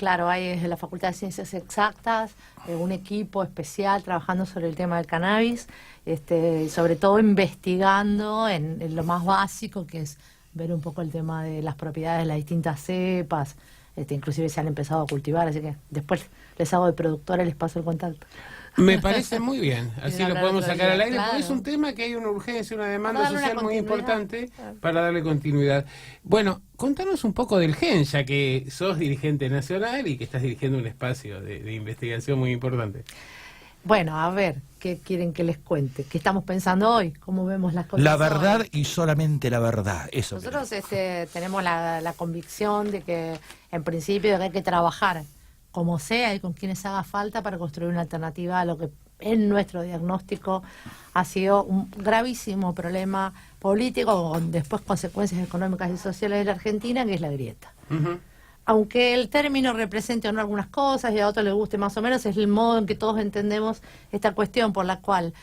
Claro, hay desde la Facultad de Ciencias Exactas un equipo especial trabajando sobre el tema del cannabis, sobre todo investigando en lo más básico, que es ver un poco el tema de las propiedades de las distintas cepas, inclusive se han empezado a cultivar, así que después les hago de productora y les paso el contacto. Me parece muy bien, así lo podemos sacar al aire, claro. Porque es un tema que hay una urgencia, una demanda social muy importante claro, para darle continuidad. Bueno, contanos un poco del GEN, ya que sos dirigente nacional y que estás dirigiendo un espacio de investigación muy importante. Bueno, a ver, ¿qué quieren que les cuente? ¿Qué estamos pensando hoy? ¿Cómo vemos las cosas La verdad hoy? y solamente la verdad. Eso. Nosotros tenemos la convicción de que, en principio, de que hay que trabajar como sea y con quienes haga falta para construir una alternativa a lo que en nuestro diagnóstico ha sido un gravísimo problema político con después consecuencias económicas y sociales de la Argentina, que es la grieta. Aunque el término represente o no algunas cosas y a otros les guste más o menos, es el modo en que todos entendemos esta cuestión por la cual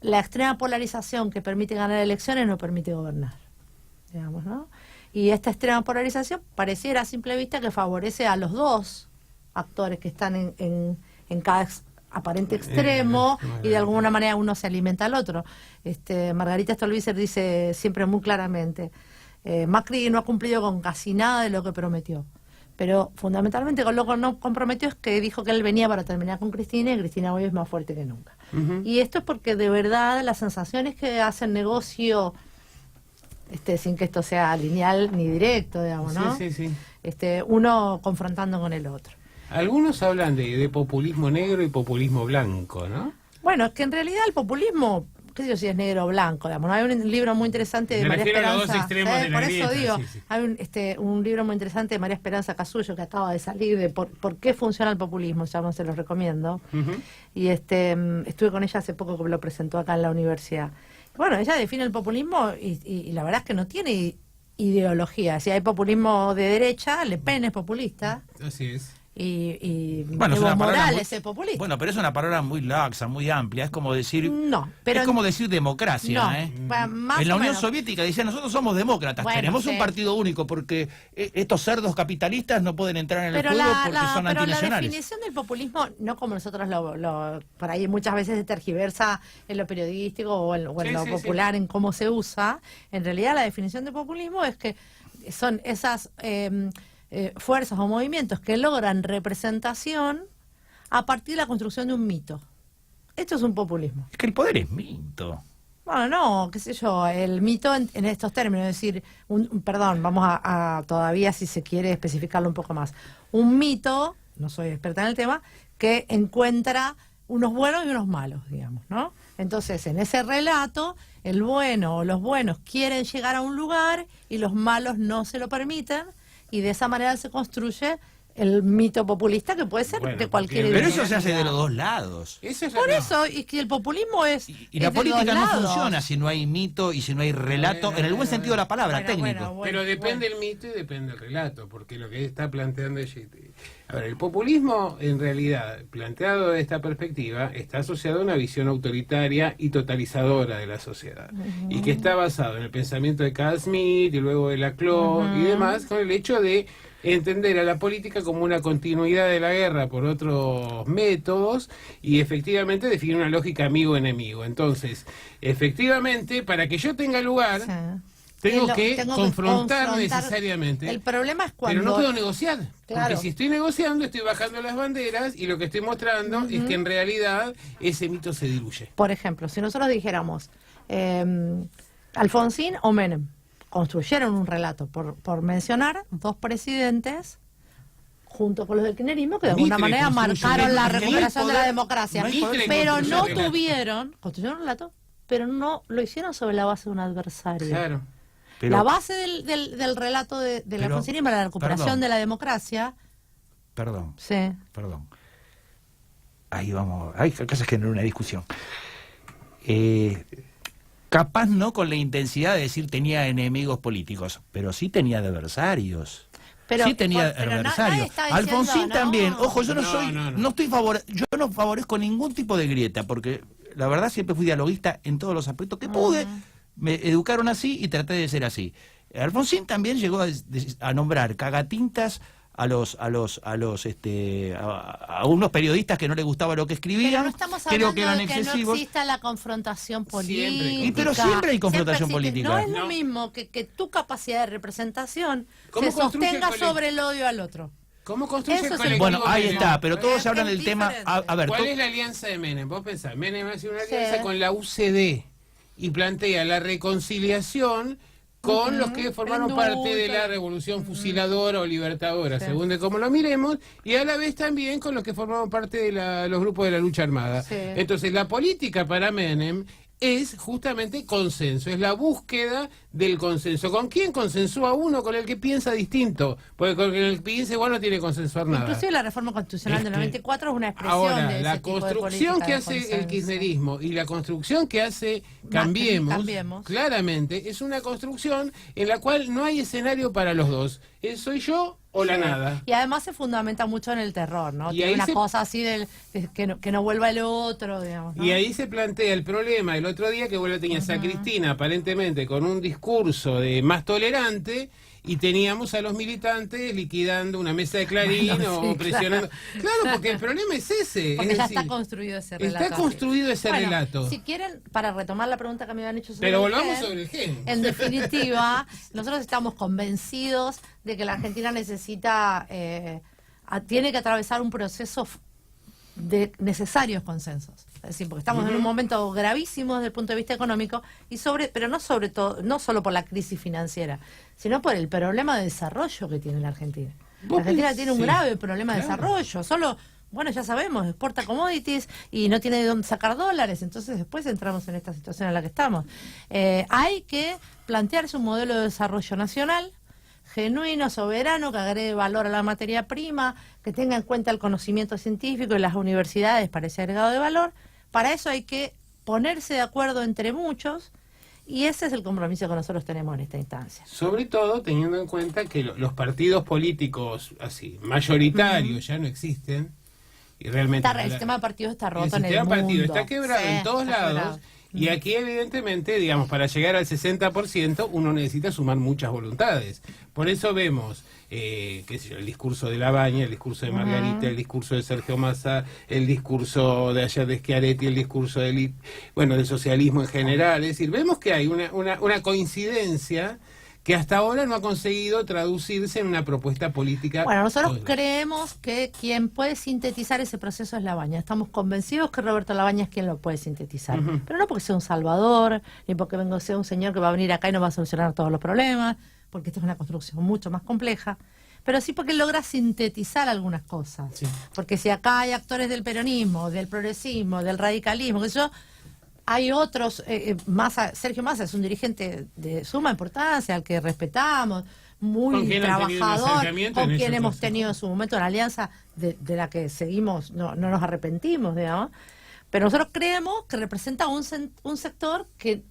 la extrema polarización que permite ganar elecciones no permite gobernar, digamos, ¿no? Y esta extrema polarización pareciera a simple vista que favorece a los dos actores que están en cada aparente extremo y de alguna manera uno se alimenta al otro. Margarita Stolbizer dice siempre muy claramente, Macri no ha cumplido con casi nada de lo que prometió, pero fundamentalmente con lo que no comprometió es que dijo que él venía para terminar con Cristina y Cristina hoy es más fuerte que nunca. Y esto es porque de verdad las sensaciones que hacen negocio, sin que esto sea lineal ni directo, digamos, ¿no? Sí. Uno confrontando con el otro. Algunos hablan de populismo negro y populismo blanco, ¿no? Bueno, es que en realidad el populismo, qué sé yo si es negro o blanco, digamos, ¿no? Hay un libro muy interesante de Me María refiero a los Esperanza, dos extremos de la por eso grieta, digo, sí. hay un libro muy interesante de María Esperanza Casullo que acaba de salir de por qué funciona el populismo, ya no se los recomiendo. Y estuve con ella hace poco que lo presentó acá en la universidad. Bueno, ella define el populismo y la verdad es que no tiene ideología. Si hay populismo de derecha, Le Pen es populista. Así es. Y Bueno, Evo Morales es populista. Bueno, pero es una palabra muy laxa, muy amplia. Es como decir, no, pero es como decir democracia. No, más en la o Unión menos. Soviética decían, nosotros somos demócratas, Bueno, tenemos sí. un partido único porque estos cerdos capitalistas no pueden entrar en el juego porque son antinacionales. La definición del populismo, no como nosotros por ahí muchas veces se tergiversa en lo periodístico o en lo popular, en cómo se usa. En realidad la definición de populismo es que son esas fuerzas o movimientos que logran representación a partir de la construcción de un mito. Esto es un populismo. Es que el poder es mito. Bueno, no, qué sé yo, el mito en estos términos, es decir, perdón, vamos a todavía, si se quiere, especificarlo un poco más. Un mito, no soy experta en el tema, que encuentra unos buenos y unos malos, digamos, ¿no? Entonces, en ese relato, el bueno o los buenos quieren llegar a un lugar y los malos no se lo permiten, y de esa manera se construye el mito populista, que puede ser de cualquier Pero ideología. eso se hace de los dos lados. Por eso, y que el populismo es Y la es de política dos no lados. funciona si no hay mito y si no hay relato, en el buen sentido de la palabra, técnico. Pero depende el mito y depende el relato, porque lo que está planteando a ver, el populismo en realidad, planteado de esta perspectiva, está asociado a una visión autoritaria y totalizadora de la sociedad, y que está basado en el pensamiento de Carl Smith y luego de Laclau y demás, con el hecho de entender a la política como una continuidad de la guerra por otros métodos y efectivamente definir una lógica amigo-enemigo. Entonces, efectivamente, para que yo tenga lugar, tengo que confrontar necesariamente. El problema es cuando... Pero no puedo negociar, Claro. porque si estoy negociando estoy bajando las banderas y lo que estoy mostrando es que en realidad ese mito se diluye. Por ejemplo, si nosotros dijéramos Alfonsín o Menem, construyeron un relato, por mencionar dos presidentes junto con los del kirchnerismo que de alguna manera marcaron la recuperación de la democracia, pero no construyeron un relato, pero no lo hicieron sobre la base de un adversario. Claro. La base del relato del alfonsinismo era la recuperación de la democracia. Perdón. Sí. Perdón. Ahí vamos. Hay cosas que generan una discusión. Capaz no con la intensidad de decir tenía enemigos políticos, pero sí tenía adversarios. Sí tenía adversarios. Alfonsín también. Ojo, yo yo no favorezco ningún tipo de grieta, porque la verdad siempre fui dialoguista en todos los aspectos que pude. Me educaron así y traté de ser así. Alfonsín también llegó a nombrar cagatintas a unos periodistas que no les gustaba lo que escribían. Pero no estamos hablando creo que eran excesivos. Que no exista la confrontación política. Pero siempre hay confrontación política. No es lo mismo que tu capacidad de representación se sostenga sobre el odio al otro. ¿Cómo construye el colectivo? Bueno, ahí está, pero todos hablan del tema. A ver, ¿cuál es la alianza de Menem? Vos pensás, Menem hace una alianza con la UCD y plantea la reconciliación con los que formaron parte de la revolución fusiladora o libertadora, según de cómo lo miremos, y a la vez también con los que formaron parte de los grupos de la lucha armada. Entonces, la política para Menem es justamente consenso, es la búsqueda del consenso. ¿Con quién consensúa uno? Con el que piensa distinto, porque con el que piensa igual no tiene que consensuar nada. Inclusive la reforma constitucional del 94 es una expresión ahora, de ese la construcción que hace el kirchnerismo y la construcción que hace Cambiemos, claramente es una construcción en la cual no hay escenario para los dos. Soy yo o la nada. Y además se fundamenta mucho en el terror, ¿no? Tiene una cosa así que no vuelva el otro, digamos, ¿no? Y ahí se plantea el problema. El otro día que vos la tenías a Cristina aparentemente con un discurso de más tolerante, y teníamos a los militantes liquidando una mesa de Clarín o presionando. Claro, porque el problema es ese. Porque ya está construido ese relato. Está construido ese relato. Si quieren, para retomar la pregunta que me habían hecho sobre Pero volvamos sobre el gen. En definitiva, nosotros estamos convencidos de que la Argentina necesita, tiene que atravesar un proceso de necesarios consensos. Es decir, porque estamos en un momento gravísimo desde el punto de vista económico, pero no solo por la crisis financiera, sino por el problema de desarrollo que tiene la Argentina. La Argentina tiene un grave problema de desarrollo. Bueno, ya sabemos, exporta commodities y no tiene de dónde sacar dólares, entonces después entramos en esta situación en la que estamos. Hay que plantearse un modelo de desarrollo nacional genuino, soberano, que agregue valor a la materia prima, que tenga en cuenta el conocimiento científico y las universidades para ese agregado de valor. Para eso hay que ponerse de acuerdo entre muchos, y ese es el compromiso que nosotros tenemos en esta instancia. Sobre todo teniendo en cuenta que los partidos políticos así mayoritarios ya no existen, y realmente el sistema de partidos está roto en el mundo. El sistema de partidos está quebrado en todos lados. Y aquí, evidentemente, digamos, para llegar al 60%, uno necesita sumar muchas voluntades. Por eso vemos, qué sé yo, el discurso de Labaña, el discurso de Margarita, el discurso de Sergio Massa, el discurso de ayer de Schiaretti, el discurso del socialismo en general. Es decir, vemos que hay una coincidencia que hasta ahora no ha conseguido traducirse en una propuesta política. Bueno, nosotros creemos que quien puede sintetizar ese proceso es Labaña. Estamos convencidos que Roberto Labaña es quien lo puede sintetizar. Pero no porque sea un salvador, ni porque sea un señor que va a venir acá y nos va a solucionar todos los problemas, porque esto es una construcción mucho más compleja, pero sí porque logra sintetizar algunas cosas. Sí. Porque si acá hay actores del peronismo, del progresismo, del radicalismo, que yo... Hay otros, Sergio Massa es un dirigente de suma importancia, al que respetamos, muy trabajador, con quien hemos tenido en su momento una alianza de la que seguimos, no nos arrepentimos, digamos. Pero nosotros creemos que representa un sector que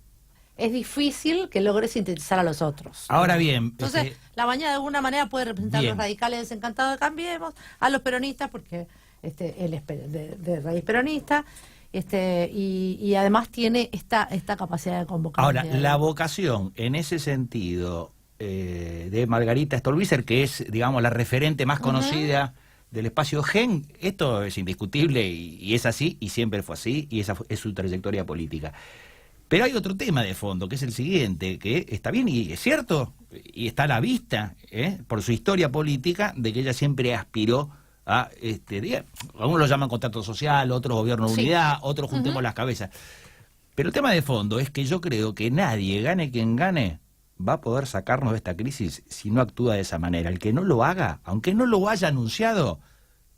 es difícil que logre sintetizar a los otros. Ahora bien... Entonces, Labaña de alguna manera puede representar a los radicales desencantados de Cambiemos, a los peronistas, porque él es de raíz peronista, y además tiene esta capacidad de convocar. Ahora, la vocación en ese sentido de Margarita Stolbizer, que es, digamos, la referente más conocida del espacio gen, esto es indiscutible y es así, y siempre fue así, y esa es su trayectoria política. Pero hay otro tema de fondo, que es el siguiente, que está bien y es cierto, y está a la vista, por su historia política, de que ella siempre aspiró a, algunos lo llaman contrato social, otros gobierno de unidad, otros juntemos las cabezas. Pero el tema de fondo es que yo creo que nadie, gane quien gane, va a poder sacarnos de esta crisis si no actúa de esa manera. El que no lo haga, aunque no lo haya anunciado,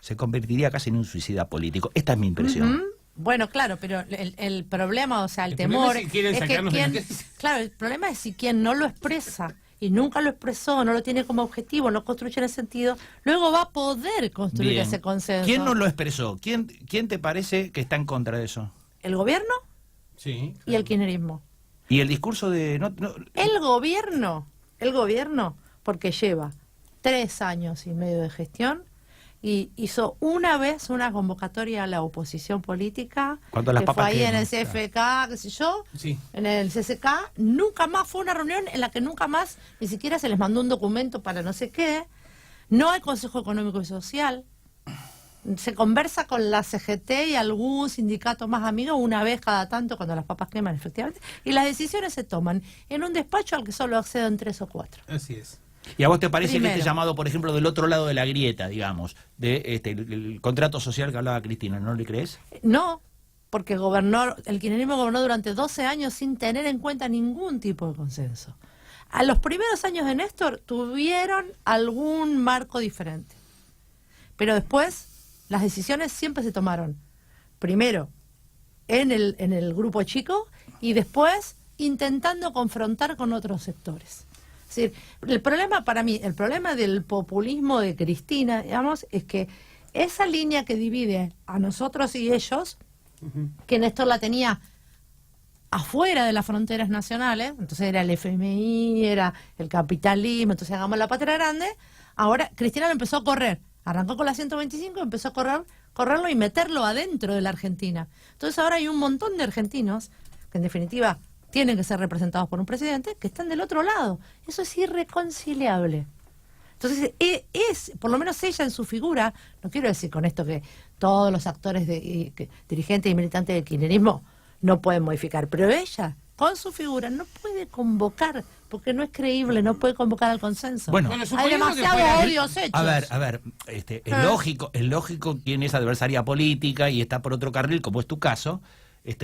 se convertiría casi en un suicida político. Esta es mi impresión. Bueno, claro, pero el problema, o sea, el temor es que claro, el problema es si quien no lo expresa y nunca lo expresó, no lo tiene como objetivo, no construye en ese sentido, luego va a poder construir ese consenso. ¿Quién no lo expresó? ¿Quién te parece que está en contra de eso? ¿El gobierno? Sí. Claro. Y el kirchnerismo. ¿Y el discurso de...? El gobierno, porque lleva 3 años y medio de gestión y hizo una vez una convocatoria a la oposición política, que fue ahí en el CFK, qué sé yo, en el CCK, nunca más fue una reunión en la que nunca más, ni siquiera se les mandó un documento para no sé qué, No hay Consejo Económico y Social. Se conversa con la CGT y algún sindicato más amigo una vez cada tanto cuando las papas queman, efectivamente, y las decisiones se toman en un despacho al que solo acceden 3 o 4. Así es. ¿Y a vos te parece que este llamado, por ejemplo, del otro lado de la grieta, digamos, de el contrato social que hablaba Cristina, ¿no le crees? No, porque el kirchnerismo gobernó durante 12 años sin tener en cuenta ningún tipo de consenso. A los primeros años de Néstor tuvieron algún marco diferente, pero después las decisiones siempre se tomaron primero en el grupo chico y después intentando confrontar con otros sectores. Es decir, el problema para mí, el problema del populismo de Cristina, digamos, es que esa línea que divide a nosotros y ellos, que Néstor la tenía afuera de las fronteras nacionales, entonces era el FMI, era el capitalismo, entonces hagamos la patria grande, ahora Cristina lo empezó a correr. Arrancó con la 125, empezó a correrlo y meterlo adentro de la Argentina. Entonces ahora hay un montón de argentinos que en definitiva tienen que ser representados por un presidente que están del otro lado. Eso es irreconciliable. Entonces por lo menos ella en su figura, no quiero decir con esto que todos los actores dirigentes y militantes del kirchnerismo no pueden modificar, pero ella con su figura no puede convocar, porque no es creíble, no puede convocar al consenso. Bueno, hay demasiados odios hechos. A ver, es lógico quien es adversaria política y está por otro carril, como es tu caso,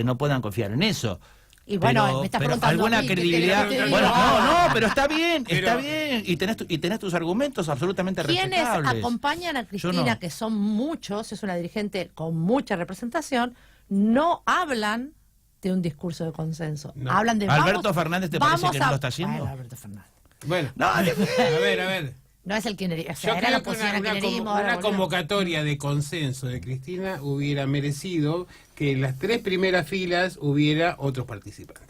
no puedan confiar en eso. Y bueno, me estás preguntando alguna a mí, credibilidad. Bueno, no, pero está bien, y tenés tus argumentos absolutamente respetables. Quienes acompañan a Cristina, que son muchos, es una dirigente con mucha representación, no hablan de un discurso de consenso. No. Hablan de Alberto Fernández, ¿te parece que no lo está haciendo? Bueno, Alberto Fernández. Bueno, No, a ver. No es el kirchnerismo, o sea, Yo era la creo que oposición al kirchnerismo. una convocatoria de consenso de Cristina hubiera merecido que en las 3 primeras filas hubiera otros participantes.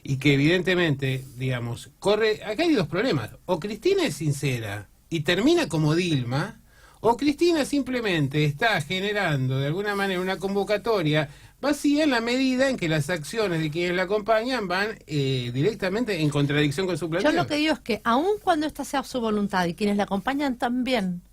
Y que evidentemente, digamos, acá hay 2 problemas. O Cristina es sincera y termina como Dilma, o Cristina simplemente está generando de alguna manera una convocatoria vacía en la medida en que las acciones de quienes la acompañan van directamente en contradicción con su planteo. Yo lo que digo es que aun cuando esta sea su voluntad y quienes la acompañan también,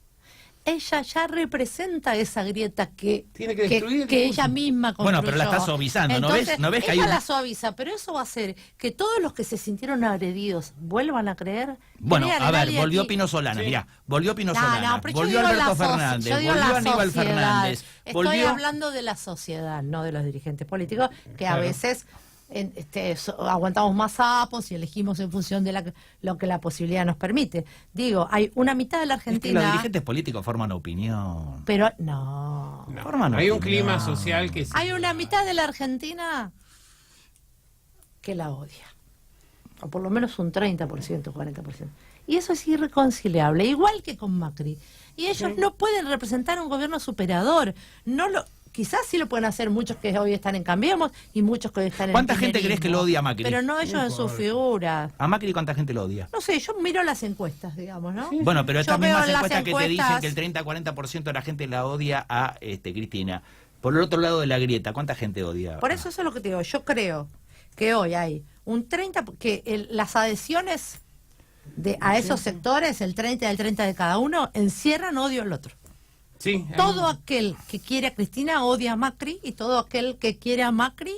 ella ya representa esa grieta que ella misma construyó. Bueno, pero la está suavizando. Entonces, ¿No ves que hay ella la suaviza, pero eso va a hacer que todos los que se sintieron agredidos vuelvan a creer. Bueno, a ver, volvió Pino Solana, Sí. mirá, volvió Pino Solana, pero volvió Alberto Fernández, volvió Aníbal Fernández. Estoy hablando de la sociedad, no de los dirigentes políticos, que a veces aguantamos más sapos y elegimos en función de lo que la posibilidad nos permite. Digo, hay una mitad de la Argentina... los dirigentes políticos forman opinión. Pero no. Forman hay opinión. un clima social que... Hay una mitad de la Argentina que la odia. O por lo menos un 30%, 40%. Y eso es irreconciliable, igual que con Macri. Y ellos no pueden representar un gobierno superador. Quizás sí lo pueden hacer muchos que hoy están en Cambiemos y muchos que hoy están en ¿Cuánta gente crees que lo odia a Macri? Pero no ellos en su figura. ¿A Macri cuánta gente lo odia? No sé, yo miro las encuestas, digamos, ¿no? Sí. Bueno, pero estas Yo veo mismas las encuestas que te dicen encuestas- que el 30-40% de la gente la odia a Cristina. Por el otro lado de la grieta, ¿cuánta gente odia? Por eso es lo que te digo. Yo creo que hoy hay un 30%, las adhesiones a esos sectores, el 30 y el 30 de cada uno, encierran odio al otro. Sí, Todo aquel que quiere a Cristina odia a Macri y todo aquel que quiere a Macri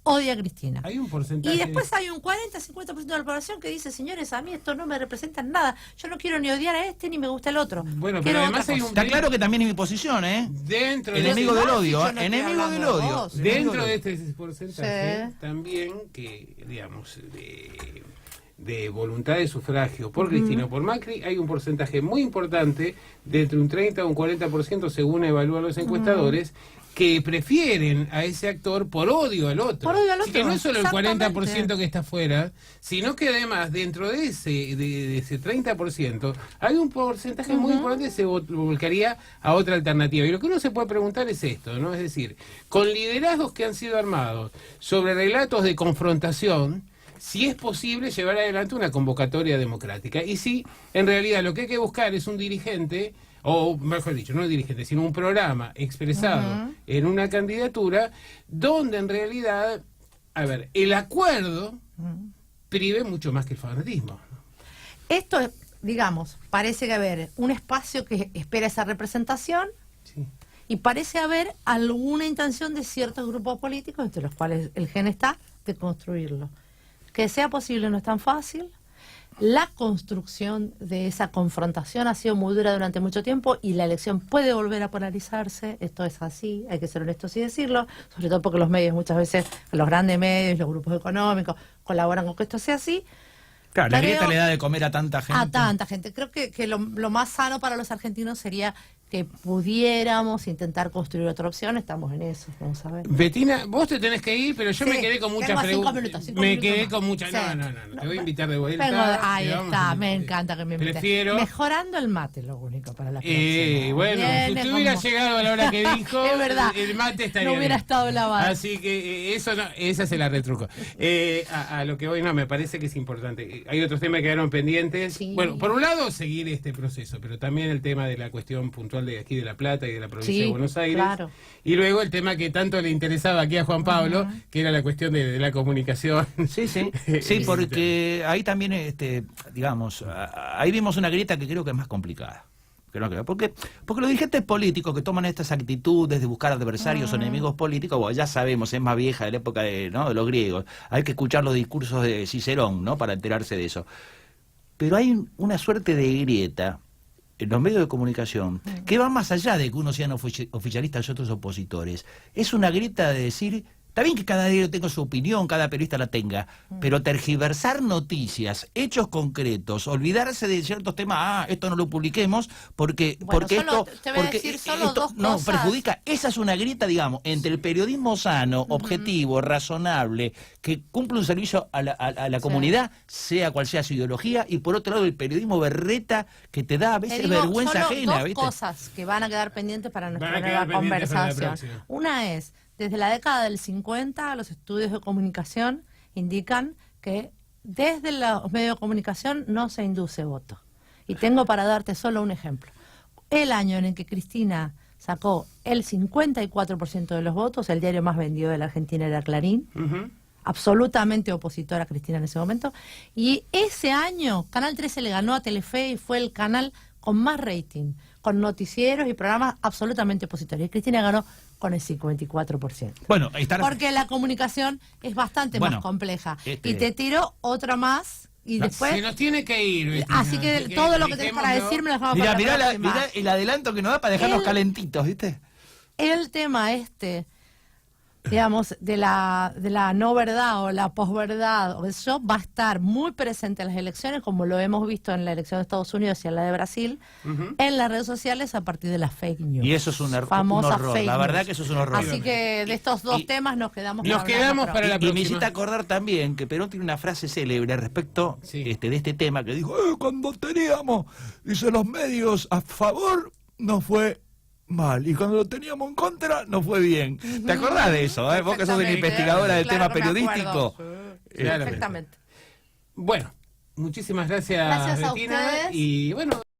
odia a Cristina. hay un porcentaje... Y después hay un 40-50% de la población que dice, señores, a mí esto no me representa nada. Yo no quiero ni odiar a este ni me gusta el otro. Bueno, Quiero pero además otra hay cosa. un... Está claro que también es mi posición, ¿eh? Dentro de Enemigo ese- del odio, yo no estoy enemigo hablando del de odio. vos. Dentro de este porcentaje, Sí. también que, digamos, de voluntad de sufragio por Cristina o por Macri, hay un porcentaje muy importante, de entre un 30 o un 40%, según evalúan los encuestadores, que prefieren a ese actor por odio al otro. Por odio al Así que otro, no es solo el exactamente. 40% que está afuera, sino que además dentro de ese 30% hay un porcentaje muy importante que se volcaría a otra alternativa. Y lo que uno se puede preguntar es esto, ¿no? Es decir, con liderazgos que han sido armados sobre relatos de confrontación, si es posible llevar adelante una convocatoria democrática. Y si en realidad lo que hay que buscar es un dirigente, o mejor dicho, no un dirigente, sino un programa expresado en una candidatura, donde en realidad, el acuerdo prive mucho más que el fanatismo. Esto digamos, parece que haber un espacio que espera esa representación, sí, y parece haber alguna intención de ciertos grupos políticos, entre los cuales el GEN está, de construirlo. Que sea posible no es tan fácil. La construcción de esa confrontación ha sido muy dura durante mucho tiempo y la elección puede volver a polarizarse. Esto es así, hay que ser honestos y decirlo, sobre todo porque los medios muchas veces, los grandes medios, los grupos económicos, colaboran con que esto sea así. Claro, la grieta le da de comer a tanta gente. A tanta gente. Creo que lo más sano para los argentinos sería que pudiéramos intentar construir otra opción. Estamos en eso, vamos a ver. Bettina, vos te tenés que ir, pero yo me quedé con muchas preguntas. Me quedé con muchas. Sí. No, te voy a invitar de vuelta. Ahí está, me encanta que me invites. Prefiero... Mejorando el mate, lo único para la próxima. Bueno, si usted hubiera llegado a la hora que dijo, es verdad, el mate estaría no hubiera bien. estado lavado. Así que eso no, esa se la retruco. A lo que voy, no, me parece que es importante. Hay otros temas que quedaron pendientes. Sí. Bueno, por un lado, seguir este proceso, pero también el tema de la cuestión puntual de aquí de La Plata y de la provincia de Buenos Aires. Claro. Y luego el tema que tanto le interesaba aquí a Juan Pablo, que era la cuestión de la comunicación. Sí, sí. Sí, porque ahí también, digamos, ahí vimos una grieta que creo que es más complicada. Porque los dirigentes políticos que toman estas actitudes de buscar adversarios o enemigos políticos, bueno, ya sabemos, es más vieja de la época de los griegos. Hay que escuchar los discursos de Cicerón, ¿no?, para enterarse de eso. Pero hay una suerte de grieta en los medios de comunicación que va más allá de que unos sean oficialistas y otros opositores. Es una grieta de decir, está bien que cada diario tenga su opinión, cada periodista la tenga, pero tergiversar noticias, hechos concretos, olvidarse de ciertos temas, esto no lo publiquemos porque esto no perjudica. Esa es una grieta, digamos, entre el periodismo sano, objetivo, razonable, que cumple un servicio a la comunidad, sea cual sea su ideología, y por otro lado el periodismo berreta que te da a veces vergüenza ajena. Dos cosas que van a quedar pendientes para nuestra nueva conversación. Una es, desde la década del 50, los estudios de comunicación indican que desde los medios de comunicación no se induce voto. Y tengo para darte solo un ejemplo. El año en el que Cristina sacó el 54% de los votos, el diario más vendido de la Argentina era Clarín, absolutamente opositor a Cristina en ese momento, y ese año Canal 13 le ganó a Telefe y fue el canal con más rating, con noticieros y programas absolutamente opositores. Y Cristina ganó con el 54%. Bueno, porque la comunicación es bastante más compleja. Y te tiro otra más y después... Se nos tiene que ir, Bettina. Así que todo lo que tenés para decir me lo dejamos para la próxima. Mirá el adelanto que nos da para dejarnos calentitos, ¿viste? El tema digamos, de la no verdad o la posverdad, o eso va a estar muy presente en las elecciones, como lo hemos visto en la elección de Estados Unidos y en la de Brasil, en las redes sociales a partir de las fake news. Y eso es un horror, la verdad que eso es un horror. Así que de estos dos temas nos quedamos para la próxima. Y me hiciste acordar también que Perón tiene una frase célebre respecto de este tema, que dijo, cuando teníamos, dice, los medios a favor, no fue mal, y cuando lo teníamos en contra no fue bien. ¿Te acordás de eso? Vos que sos una investigadora del tema periodístico. Perfectamente. Bueno, muchísimas gracias, Bettina, a ustedes. Y bueno.